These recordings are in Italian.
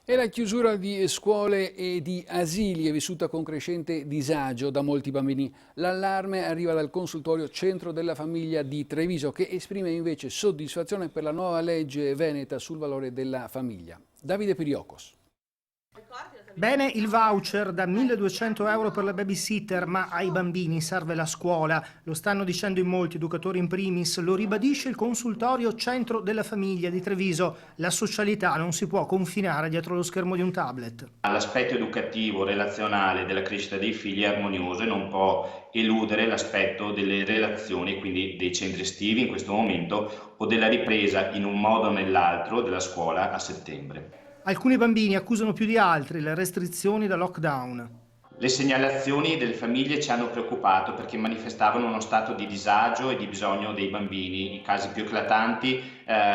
E la chiusura di scuole e di asili è vissuta con crescente disagio da molti bambini. L'allarme arriva dal consultorio Centro della Famiglia di Treviso, che esprime invece soddisfazione per la nuova legge veneta sul valore della famiglia. Davide Piriocos. Bene il voucher da 1.200 euro per la babysitter, ma ai bambini serve la scuola. Lo stanno dicendo in molti, educatori in primis, lo ribadisce il consultorio Centro della Famiglia di Treviso. La socialità non si può confinare dietro lo schermo di un tablet. L'aspetto educativo, relazionale della crescita dei figli è armonioso e non può eludere l'aspetto delle relazioni, quindi dei centri estivi in questo momento, o della ripresa in un modo o nell'altro della scuola a settembre. Alcuni bambini accusano più di altri le restrizioni da lockdown. Le segnalazioni delle famiglie ci hanno preoccupato perché manifestavano uno stato di disagio e di bisogno dei bambini. I casi più eclatanti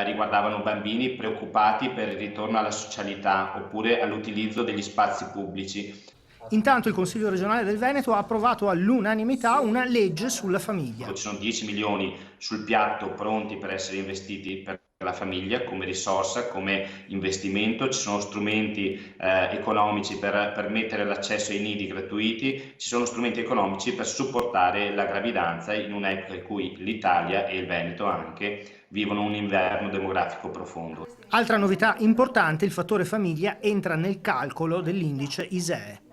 riguardavano bambini preoccupati per il ritorno alla socialità oppure all'utilizzo degli spazi pubblici. Intanto il Consiglio regionale del Veneto ha approvato all'unanimità una legge sulla famiglia. Ci sono 10 milioni sul piatto pronti per essere investiti per la famiglia come risorsa, come investimento. Ci sono strumenti economici per permettere l'accesso ai nidi gratuiti, ci sono strumenti economici per supportare la gravidanza in un'epoca in cui l'Italia e il Veneto anche vivono un inverno demografico profondo. Altra novità importante, il fattore famiglia entra nel calcolo dell'indice ISEE.